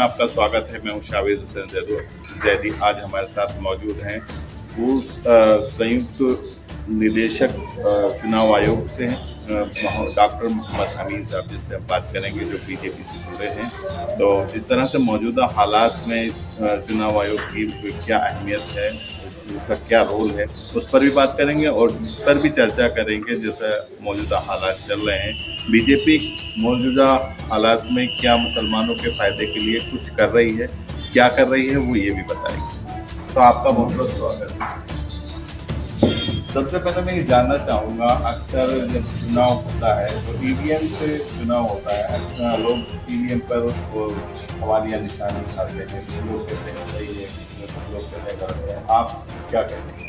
में आपका स्वागत है। मैं हूं शावेद हुसैन जैदी। आज हमारे साथ मौजूद हैं पूर्व संयुक्त निदेशक चुनाव आयोग से डॉक्टर मोहम्मद हमीद साहब, जिससे हम बात करेंगे, जो बीजेपी से जुड़े हैं। तो जिस तरह से मौजूदा हालात में चुनाव आयोग की क्या अहमियत है, उसका क्या रोल है, उस पर भी बात करेंगे और इस पर भी चर्चा करेंगे जैसे मौजूदा हालात चल रहे हैं। बीजेपी मौजूदा हालात में क्या मुसलमानों के फायदे के लिए कुछ कर रही है, क्या कर रही है, वो ये भी बताएगी। तो आपका बहुत बहुत स्वागत है। सबसे पहले मैं ये जानना चाहूँगा, अक्सर जब चुनाव होता है तो ईवीएम से चुनाव होता है, अक्सर लोग ईवीएम पर उसको सवालिया निशान उठाते हैं। कुछ लोग कहते हैं सही है, कुछ लोग कहते हैं गलत है। आप क्या कहते हैं?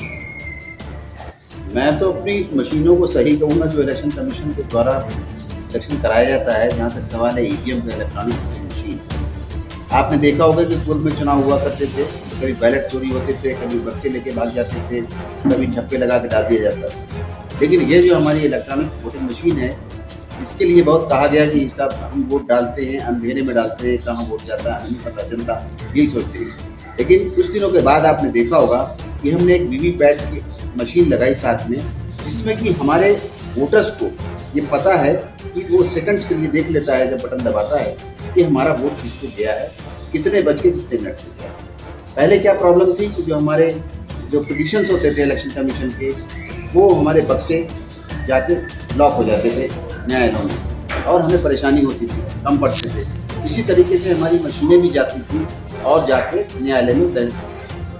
मैं तो अपनी मशीनों को सही कहूँगा जो इलेक्शन कमीशन के द्वारा इलेक्शन कराया जाता है। जहाँ तक सवाल है ईवीएम का, इलेक्ट्रॉनिक वोटिंग मशीन, आपने देखा होगा कि पूर्व में चुनाव हुआ करते थे, कभी बैलेट चोरी होते थे, कभी बक्से लेके भाग जाते थे, कभी ठप्पे लगा के डाल दिया जाता था। लेकिन ये जो हमारी इलेक्ट्रॉनिक वोटिंग मशीन है, इसके लिए बहुत कहा गया कि साहब हम वोट डालते हैं, अंधेरे में डालते हैं, कहाँ वोट जाता है नहीं पता चलता, यही सोचते हैं। लेकिन कुछ दिनों के बाद आपने देखा होगा कि हमने एक वीवीपैट की मशीन लगाई साथ में, जिसमें कि हमारे वोटर्स को ये पता है कि वो सेकंड्स के लिए देख लेता है, जब बटन दबाता है, कि हमारा वोट किसको गया है, कितने बज के कितने मिनट में गया है। पहले क्या प्रॉब्लम थी कि जो हमारे पिटिशंस होते थे इलेक्शन कमीशन के, वो हमारे बक्से जाके लॉक हो जाते थे न्यायालयों में और हमें परेशानी होती थी, कम पड़ते थे। इसी तरीके से हमारी मशीनें भी जाती थी और जाके न्यायालय में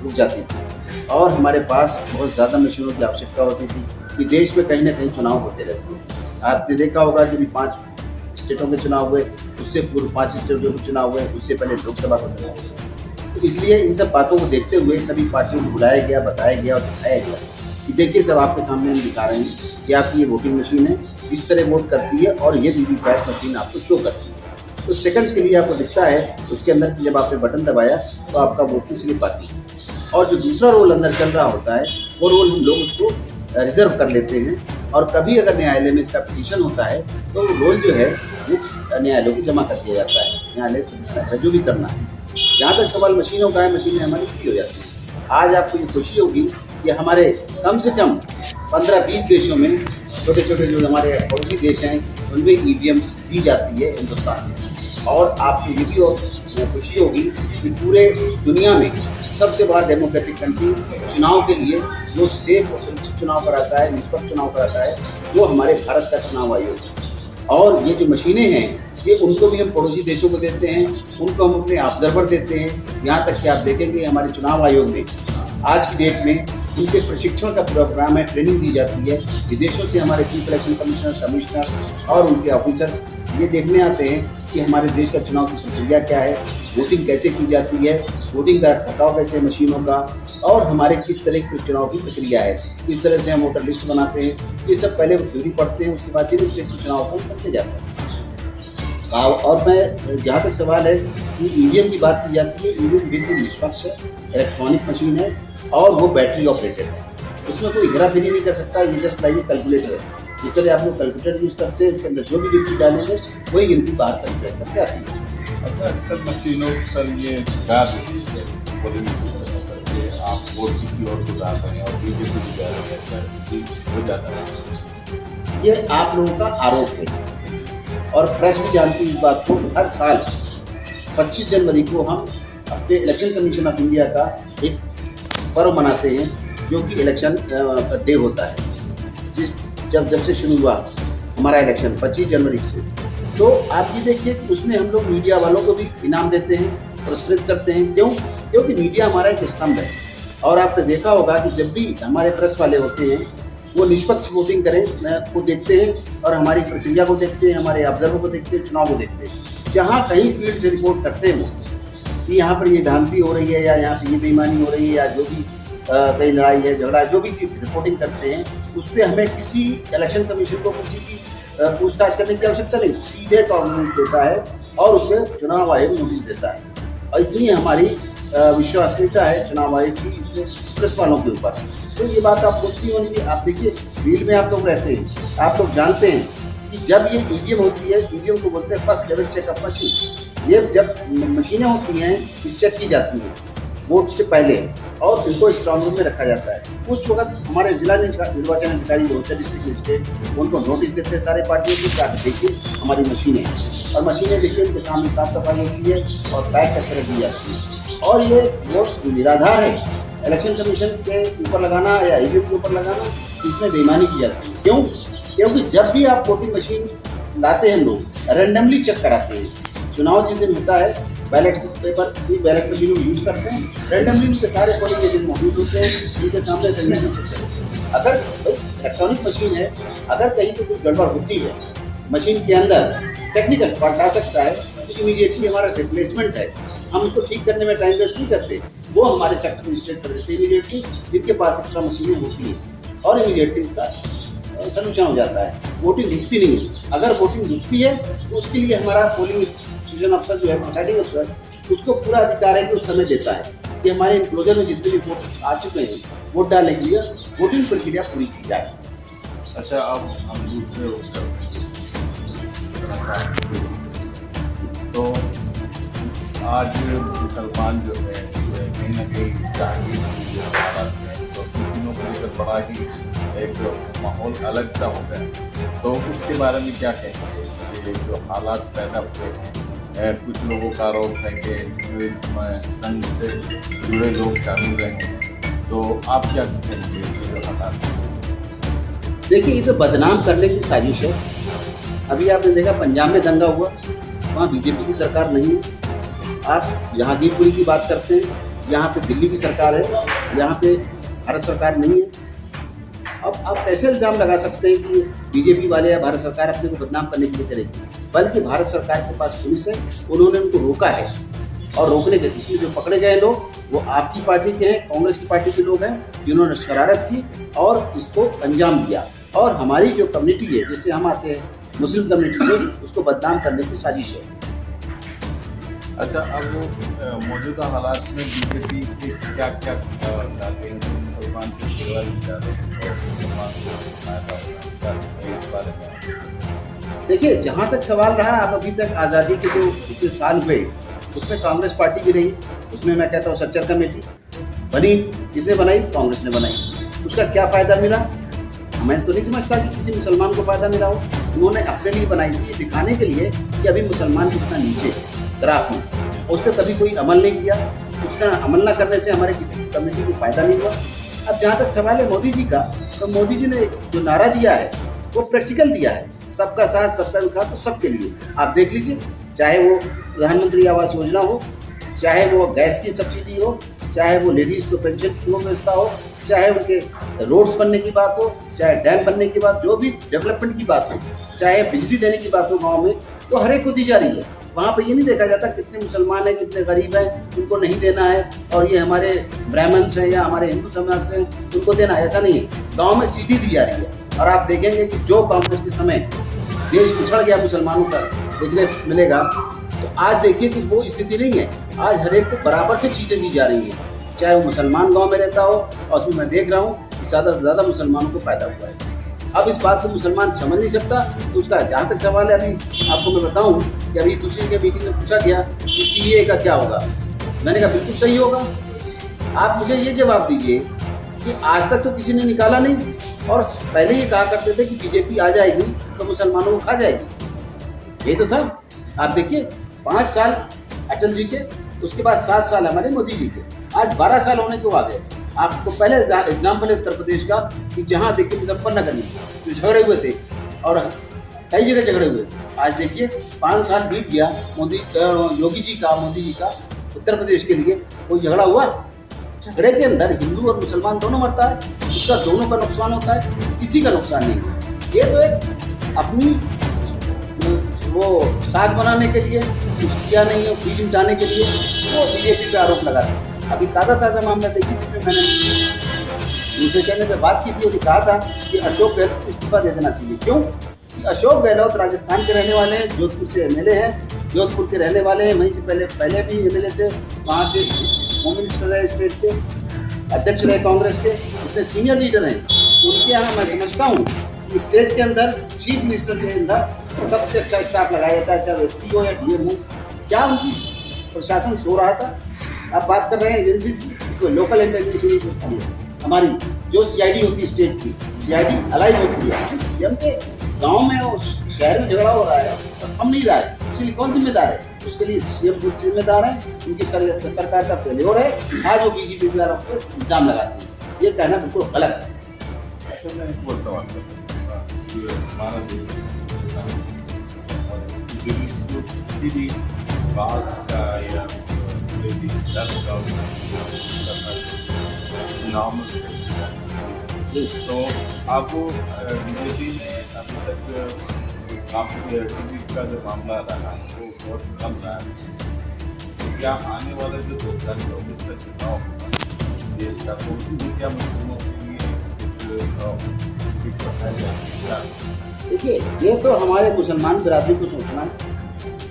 रुक जाती थी और हमारे पास बहुत ज़्यादा मशीनों की आवश्यकता होती थी कि देश में कहीं ना कहीं चुनाव होते रहते हैं। आपने देखा होगा कि 5 स्टेटों के चुनाव हुए, उससे पूर्व 5 स्टेटों के चुनाव हुए, उससे पहले लोकसभा का चुनाव हुआ। तो इसलिए इन सब बातों को देखते हुए सभी पार्टियों को बुलाया गया, बताया गया और दिखाया गया कि देखिए सब आपके सामने हम दिखा रहे हैं कि आपकी ये वोटिंग मशीन है, इस तरह वोट करती है और ये वीवीपैट मशीन आपको शो करती है। तो सेकंड्स के लिए आपको दिखता है, उसके अंदर जब आपने बटन दबाया तो आपका वोट की स्लिप आती है। और जो दूसरा रोल अंदर चल रहा होता है, वो रोल हम लोग उसको रिजर्व कर लेते हैं और कभी अगर न्यायालय में इसका पिटीशन होता है तो रोल जो है वो न्यायालय को जमा कर दिया जाता है, न्यायालय से जो भी करना है। जहाँ तक सवाल मशीनों का है, मशीनें हमारी फ्री हो जाती हैं। आज आपको ये खुशी होगी कि हमारे कम से कम 15-20 देशों में, छोटे छोटे जो हमारे पड़ोसी देश हैं, उनमें ईवीएम दी जाती है हिंदुस्तान से। और आपको ये भी खुशी होगी कि पूरे दुनिया में सबसे बड़ा डेमोक्रेटिक कंट्री चुनाव के लिए जो सेफ और सुरक्षित चुनाव कराता है, निष्पक्ष चुनाव कराता है, वो हमारे भारत का चुनाव आयोग है। और ये जो मशीनें हैं, ये उनको भी हम पड़ोसी देशों को देते हैं, उनको हम अपने ऑब्जर्वर देते हैं। यहाँ तक कि आप देखेंगे हमारे चुनाव आयोग में आज की डेट में उनके प्रशिक्षण का पूरा प्रोग्राम है, ट्रेनिंग दी जाती है। विदेशों से हमारे चीफ इलेक्शन कमिश्नर और उनके ऑफिसर्स ये देखने आते हैं कि हमारे देश का चुनाव की प्रक्रिया क्या है, वोटिंग कैसे की जाती है, वोटिंग का रखरखाव कैसे है मशीनों का, और हमारे किस तरह की चुनाव की प्रक्रिया है, किस तरह से हम वोटर लिस्ट बनाते हैं। ये सब पहले वो थ्योरी पढ़ते हैं, उसके बाद इस चुनाव को करते जाते हैं। और मैं जहाँ तक सवाल है कि ईवीएम की बात की जाती है, ईवीएम बिल्कुल निष्पक्ष है, इलेक्ट्रॉनिक मशीन है और वो बैटरी ऑपरेटेड है। उसमें कोई हेराफेरी नहीं कर सकता। ये जस्ट लाइक कैलकुलेटर है। जिस तरह आप लोग कैलकुलेटर यूज़ करते हैं, उसके अंदर जो भी गिनती डालेंगे वही गिनती बाहर कैलकुलेट करके आती है। अच्छा, अक्सर मशीनों पर ये शिकायत होती है, पोलिंग करके आप वोट किसी और को डाल रहे हैं और बीजेपी को जा रहे हैं, हो जाता है। ये आप लोगों का आरोप है और प्रेस भी जानती है इस बात को। हर साल 25 जनवरी को हम अपने इलेक्शन कमीशन ऑफ इंडिया का एक पर्व मनाते हैं, जो कि इलेक्शन का डे होता है। जब से शुरू हुआ हमारा इलेक्शन 25 जनवरी से, तो आप ये देखिए कि उसमें हम लोग मीडिया वालों को भी इनाम देते हैं, पुरस्कृत करते हैं। क्यों? क्योंकि मीडिया हमारा एक स्तंभ है। और आपने देखा होगा कि जब भी हमारे प्रेस वाले होते हैं, वो निष्पक्ष वोटिंग करें को देखते हैं और हमारी प्रक्रिया को देखते हैं, हमारे ऑब्जर्वर को देखते हैं, चुनाव को देखते हैं। जहाँ कहीं फील्ड से रिपोर्ट करते हैं वो कि यहाँ पर ये भ्रांति हो रही है या यहाँ पर ये बेईमानी हो रही है या जो भी कहीं लड़ाई है, झगड़ा, जो भी चीज़ रिपोर्टिंग करते हैं, उस पर हमें किसी इलेक्शन कमीशन को किसी की पूछताछ करने की आवश्यकता नहीं। सीधे गवर्नमेंट देता है और उस पर चुनाव आयोग नोटिस देता है। और इतनी हमारी विश्वसनीयता है चुनाव आयोग की इसमें प्रेस वालों के ऊपर। तो ये बात आप सोच नहीं होनी। आप देखिए फील्ड में आप लोग रहते हैं, आप लोग जानते हैं कि जब ये ईवीएम होती है, ईवीएम को बोलते हैं first level check of machine. ये जब मशीनें होती हैं ये चेक की जाती हैं वोट से पहले और इनको स्ट्रांग रूम में रखा जाता है। उस वक्त हमारे जिला निर्वाचन अधिकारी जो होते हैं डिस्ट्रिक्ट मजिस्ट्रेट उनको नोटिस देते हैं सारे पार्टियों की कि आप देखिए हमारी मशीनें, और मशीनें देखिए उनके सामने साफ सफाई होती है और पैक करके रख दी जाती है। और ये वोट निराधार है, इलेक्शन कमीशन के ऊपर लगाना या ईवीएम के ऊपर लगाना, इसमें बेईमानी की जाती है। क्यों? क्योंकि जब भी आप वोटिंग मशीन लाते हैं लोग रेंडमली चेक कराते हैं। चुनाव जिस दिन होता है बैलेट पेपर की बैलेट मशीन को यूज़ करते हैं, रेंडमली उनके सारे पोलिंग एजेंट मौजूद होते हैं, उनके सामने रेंडमली चेक करते हैं। अगर इलेक्ट्रॉनिक मशीन है, अगर कहीं पर कोई गड़बड़ होती है मशीन के अंदर टेक्निकल फॉल्ट आ सकता है तो इमीडिएटली हमारा रिप्लेसमेंट है, हम उसको ठीक करने में टाइम वेस्ट नहीं करते, वो हमारे सेक्टर मजिस्ट्रेट कर देते हैं इमीडिएटली, जिनके पास एक्स्ट्रा मशीनें होती हैं और इमीडिएटली उसका सोल्यूशन हो जाता है। वोटिंग रुकती नहीं है। अगर वोटिंग रुकती है तो उसके लिए हमारा पोलिंग स्टेशन अफसर जो है प्रिसाइडिंग अफसर उसको पूरा अधिकार है कि उस समय देता है कि हमारे इनक्लोजर में जितने भी वोट आ चुके हैं वोट डालने के लिए वोटिंग प्रक्रिया पूरी की जाए। अच्छा, अब हम दूसरे उत्तर तो आज मुसलमान जो है कहीं ना कहीं चाहिए हालात में तो मुस्लिमों को लेकर बड़ा ही एक माहौल अलग सा हो गया, तो उसके बारे में क्या कहेंगे? ये जो हालात पैदा हुए हैं, कुछ लोगों का आरोप है कि इसमें संघ से जुड़े लोग शामिल रहे हैं, तो आप क्या कहेंगे ये जो हालात? देखिए, ये तो बदनाम करने की साजिश है। अभी आपने देखा पंजाब में दंगा हुआ, वहाँ बीजेपी की सरकार नहीं है। आप जहांगीरपुरी की बात करते हैं, यहाँ पे दिल्ली की सरकार है, यहाँ पे भारत सरकार नहीं है। अब आप कैसे इल्ज़ाम लगा सकते हैं कि बीजेपी वाले या भारत सरकार अपने को बदनाम करने के लिए करेगी? बल्कि भारत सरकार के पास पुलिस है, उन्होंने उनको रोका है और रोकने के इसमें जो पकड़े गए लोग वो आपकी पार्टी के हैं, कांग्रेस की पार्टी के लोग हैं जिन्होंने शरारत की और इसको अंजाम दिया। और हमारी जो कम्युनिटी है जिससे हम आते हैं मुस्लिम कम्युनिटी से, उसको बदनाम करने की साजिश है। अच्छा, अब मौजूदा हालात में बीजेपी के क्या क्या चाहते हैं? मुसलमान के सेवा चाहते हैं, मुसलमान को फायदा होगा इस बारे में? देखिए, जहाँ तक सवाल रहा, अब अभी तक आज़ादी के जो इतने साल हुए उसमें कांग्रेस पार्टी भी रही, उसमें मैं कहता हूँ सच्चर कमेटी बनी, किसने बनाई? कांग्रेस ने बनाई। उसका क्या फ़ायदा मिला? मैं तो नहीं समझता कि किसी मुसलमान को फ़ायदा मिला हो। उन्होंने अपने लिए बनाई थी, दिखाने के लिए कि अभी मुसलमान कितना नीचे है ग्राफ में, उस पर कभी कोई अमल नहीं किया। उसका अमल न करने से हमारे किसी कम्युनिटी को फ़ायदा नहीं हुआ। अब जहाँ तक सवाल है मोदी जी का, तो मोदी जी ने जो नारा दिया है वो प्रैक्टिकल दिया है, सबका साथ सबका विकास, तो सबके लिए। आप देख लीजिए, चाहे वो प्रधानमंत्री आवास योजना हो, चाहे वो गैस की सब्सिडी हो, चाहे वो लेडीज़ को पेंशन की व्यवस्था हो, चाहे उनके रोड्स बनने की बात हो, चाहे डैम बनने की बात, जो भी डेवलपमेंट की बात हो, चाहे बिजली देने की बात हो गाँव में, तो हर एक को दी जा रही है। वहाँ पे ये नहीं देखा जाता कितने मुसलमान हैं, कितने गरीब हैं, उनको नहीं देना है, और ये हमारे ब्राह्मण्स हैं या हमारे हिंदू समाज से उनको देना है, ऐसा नहीं है। गाँव में सीधी दी जा रही है। और आप देखेंगे कि जो कांग्रेस के समय देश पिछड़ गया मुसलमानों का देखने मिलेगा, तो आज देखिए कि वो स्थिति नहीं है। आज हर एक को बराबर से चीज़ें दी जा रही हैं, चाहे वो मुसलमान गाँव में रहता हो, और उसमें मैं देख रहा हूँ कि ज़्यादा से ज़्यादा मुसलमानों को फ़ायदा हुआ है। अब इस बात को मुसलमान समझ नहीं सकता, तो उसका जहाँ तक सवाल है, अभी आपको मैं बताऊं कि अभी दूसरी के मीटिंग में पूछा गया कि सीए का क्या होगा। मैंने कहा बिल्कुल सही होगा। आप मुझे ये जवाब दीजिए कि आज तक तो किसी ने निकाला नहीं, और पहले ये कहा करते थे कि बीजेपी आ जाएगी तो मुसलमानों को खा जाएगी, ये तो था। आप देखिए 5 साल अटल जी के, उसके बाद 7 साल हमारे मोदी जी के, आज 12 साल होने को आ गए। आपको पहले एग्जाम्पल है उत्तर प्रदेश का कि जहाँ देखिए मुजफ्फरनगर में जो झगड़े हुए थे और कई जगह झगड़े हुए, आज देखिए 5 साल बीत गया योगी जी का, मोदी जी का, उत्तर प्रदेश के लिए कोई झगड़ा हुआ? झगड़े के अंदर हिंदू और मुसलमान दोनों मरता है, उसका दोनों का नुकसान होता है, किसी का नुकसान नहीं। ये तो एक अपनी वो साग बनाने के लिए कुछ किया नहीं है, बीज मिटाने के लिए वो बीजेपी पे आरोप लगाते हैं। अभी ताज़ा मामला देखिए जिसमें मैंने दूसरे चैनल पे बात की थी और कहा था कि अशोक गहलोत को इस्तीफा दे देना चाहिए। क्यों? कि अशोक गहलोत राजस्थान के रहने वाले हैं, जोधपुर से एमएलए हैं, जोधपुर के रहने वाले हैं, वहीं से पहले भी एमएलए थे, वहाँ के होम मिनिस्टर रहे, स्टेट के अध्यक्ष रहे कांग्रेस के, इतने सीनियर लीडर हैं। उनके यहाँ मैं समझता हूँ कि स्टेट के अंदर चीफ मिनिस्टर के अंदर सबसे अच्छा स्टाफ लगाया जाता है, चाहे एसपी हो या डीएम हो, क्या उनकी प्रशासन सो रहा था? आप बात कर रहे हैं एजेंसी की, लोकल इंटेलिजेंस होती है हमारी, जो सीआईडी होती है स्टेट की, सीआईडी अलाइव होती है। सीएम के गांव में और शहर में झगड़ा हो रहा है तो थम नहीं रहा है, इसलिए कौन जिम्मेदार है? उसके लिए सीएम खुद जिम्मेदार है, उनकी सरकार का फेल्योर है। आज वो बीजेपी वालों पर इल्जाम लगाते हैं, ये कहना बिल्कुल गलत है। अच्छा, मैं एक और सवाल करता हूँ। हमारा देश किसी भी कास्ट का या कोई भी दल का चुनाव में तो आपको बीजेपी ने अभी तक काफी का जो मामला रहा वो बहुत कम रहा है। तो क्या आने वाले जो 2024 का चुनाव होगा देश का, तो उसमें क्या मुस्लिमों के लिए कुछ बताया जाए? देखिए, ये तो हमारे मुसलमान बिरादरी को सोचना है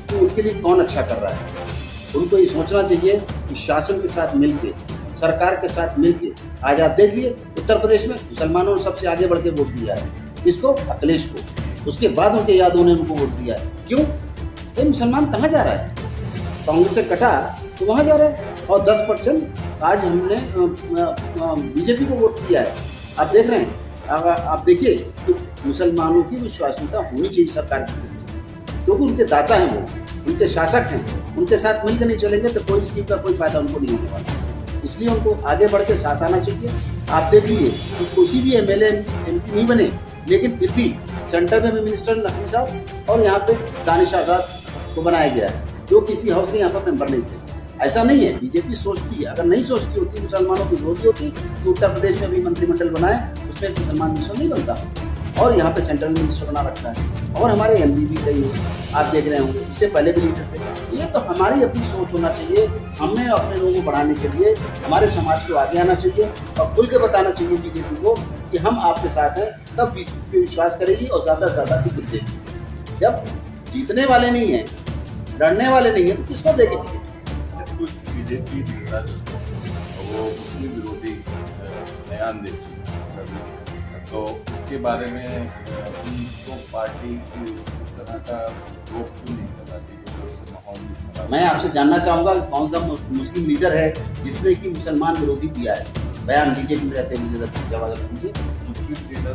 कि उनके लिए कौन अच्छा कर रहा है। उनको ये सोचना चाहिए कि शासन के साथ मिलके, सरकार के साथ मिलके, आज आप देखिए उत्तर प्रदेश में मुसलमानों ने सबसे आगे बढ़ के वोट दिया है। इसको? अखिलेश को। उसके बाद उनके यादों ने उनको वोट दिया है। क्यों? ये मुसलमान कहाँ जा रहा है? कांग्रेस से कटा तो वहाँ जा रहा है। और 10% आज हमने बीजेपी को वोट दिया है। आप देख रहे हैं, अगर आप देखिए तो मुसलमानों की विश्वसनीयता होनी चाहिए सरकार के प्रति, क्योंकि उनके दाता हैं वो, उनके शासक हैं। उनके साथ मिलकर नहीं चलेंगे तो कोई स्कीम का कोई फायदा उनको नहीं होने वाला। इसलिए उनको आगे बढ़ के साथ आना चाहिए। आप देखिए कि किसी भी एमएलए एमपी नहीं बने, लेकिन फिर भी सेंटर में भी मिनिस्टर नकवी साहब और यहाँ पे दानिश आज़ाद को बनाया गया है, जो किसी हाउस के यहाँ पर मेंबर नहीं थे। ऐसा नहीं है, बीजेपी सोचती है। अगर नहीं सोचती होती, मुसलमानों की विरोधी होती, तो उत्तर प्रदेश में भी मंत्रिमंडल बनाए, उसमें मुसलमान मिनिस्टर नहीं बनता। और यहाँ पे सेंट्रल मिनिस्टर बना रखा है। और हमारे एमपी भी कई हैं, आप देख रहे होंगे, उससे पहले भी लीडर थे। ये तो हमारी अपनी सोच होना चाहिए। हमें अपने लोगों को बढ़ाने के लिए हमारे समाज को आगे आना चाहिए और खुल के बताना चाहिए बीजेपी को कि हम आपके साथ हैं। तब बीजेपी पे विश्वास करेगी और ज़्यादा से ज़्यादा टिकट देगी। जब जीतने वाले नहीं हैं, लड़ने वाले नहीं हैं, तो किसको देगी टिकट? कुछ बीजेपी वो मुस्लिम विरोधी बयान देती है, तो उसके बारे में उनको पार्टी की इस तरह का रोक क्यों नहीं करना चाहिए, तो उससे माहौल भी खराब। मैं आपसे जानना चाहूँगा कि कौन सा मुस्लिम लीडर है जिसने कि मुसलमान विरोधी दिया है बयान? बीजेपी में रहते हुए जवाब दीजिए। मुस्लिम लीडर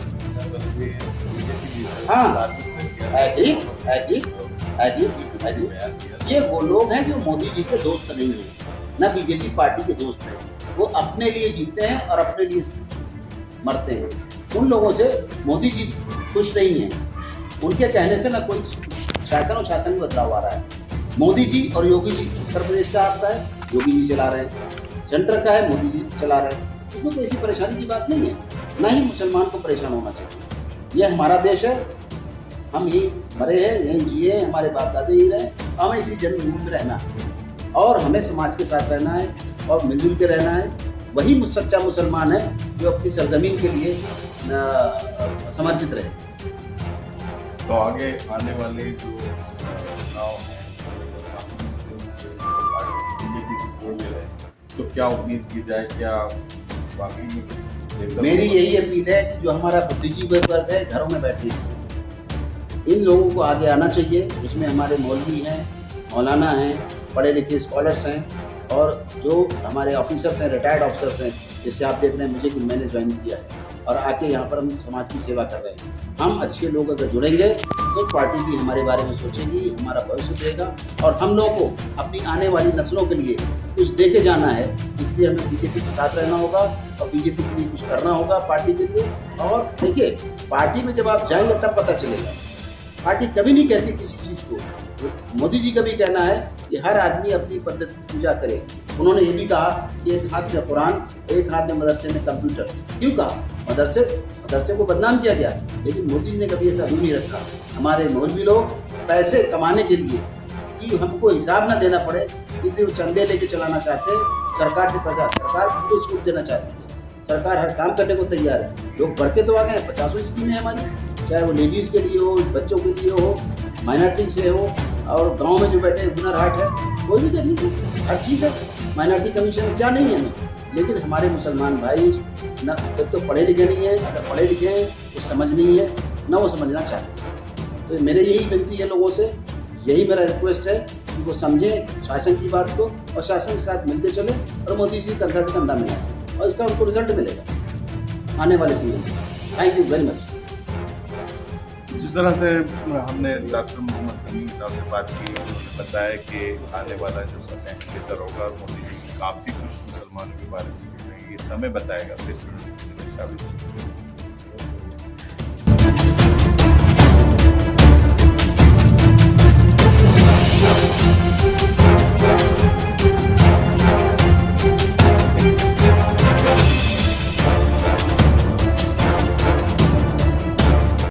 बीजेपी हाँ, एग्री। ये वो लोग हैं जो मोदी जी के दोस्त नहीं हैं, ना बीजेपी पार्टी के दोस्त हैं। वो अपने लिए जीते हैं और अपने लिए मरते हैं। उन लोगों से मोदी जी खुश नहीं हैं। उनके कहने से ना कोई शासन और शासन में बदलाव आ रहा है। मोदी जी और योगी जी, उत्तर प्रदेश का आपका है, योगी जी चला रहे हैं। सेंटर का है, मोदी जी चला रहे हैं। उसमें कोई ऐसी परेशानी की बात नहीं है, ना ही मुसलमान को परेशान होना चाहिए। यह हमारा देश है, हम यही मरे हैं, यहीं जिए, हमारे बाप दादे ही रहे, हमें इसी जन्मभूमि में रहना है और हमें समाज के साथ रहना है और मिलजुल के रहना है। वही सच्चा मुसलमान है जो अपनी सरजमीन के लिए समर्पित रहे। तो आगे आने वाले जो चुनाव हैं बीजेपी से जोड़ ले रहे, तो क्या उम्मीद की जाए? क्या बाकी में कुछ? मेरी यही अपील है कि जो हमारा बुद्धिजीवी वर्ग है घरों में बैठे, इन लोगों को आगे आना चाहिए। उसमें हमारे मौलवी हैं, मौलाना हैं, पढ़े लिखे स्कॉलर्स हैं और जो हमारे ऑफिसर्स हैं, रिटायर्ड ऑफिसर्स हैं, जैसे आप देख रहे हैं मुझे कि मैंने ज्वाइन किया है और आके यहाँ पर हम समाज की सेवा कर रहे हैं। हम अच्छे लोग अगर जुड़ेंगे तो पार्टी भी हमारे बारे में सोचेगी, हमारा भविष्य देगा और हम लोगों को अपनी आने वाली नस्लों के लिए कुछ दे के जाना है। इसलिए हमें बीजेपी के साथ रहना होगा और बीजेपी के लिए कुछ करना होगा पार्टी के लिए। और देखिए, पार्टी में जब आप जाएंगे तब पता चलेगा। पार्टी कभी नहीं कहती किसी चीज़ को। मोदी जी का भी कहना है कि हर आदमी अपनी पद्धति पूजा करे। उन्होंने ये भी कहा कि एक हाथ में कुरान, एक हाथ में मदरसे में कंप्यूटर। क्यों कहा? मदरसे को बदनाम किया गया, लेकिन मोदी जी ने कभी ऐसा रूल नहीं रखा। हमारे मौलवी लोग पैसे कमाने के लिए कि हमको हिसाब ना देना पड़े, इसलिए वो चंदे लेके चलाना चाहते हैं। सरकार से पैसा, सरकार को छूट देना चाहती है। सरकार हर काम करने को तैयार है। लोग बढ़ के तो आ गए, 50 स्कीमें हैं हमारी, चाहे वो लेडीज़ के लिए हो, बच्चों के लिए हो, माइनॉरिटी से हो और गांव में जो बैठे हुनर हाट है, कोई भी देख लीजिए, हर चीज़ है। माइनॉरिटी कमीशन क्या नहीं है हमें, लेकिन हमारे मुसलमान भाई ना तो पढ़े लिखे नहीं है, अगर पढ़े लिखे हैं तो समझ नहीं है, ना वो समझना चाहते हैं। तो मेरे यही विनती है लोगों से, यही मेरा रिक्वेस्ट है उनको समझें शासन की बात को और शासन के साथ मिलकर चले और मोदी जी कंधा से कंधा मिलाएं और इसका उनको रिजल्ट मिलेगा आने वाले समय में। Thank you very much. जिस तरह से हमने डॉक्टर मोहम्मद अमीन साहब से बात की, उन्होंने बताया कि आने वाला जो समय है बेहतर होगा और मोदी जी काफ़ी कुछ मुसलमानों के बारे में सोच रहे हैं। ये समय बताएगा।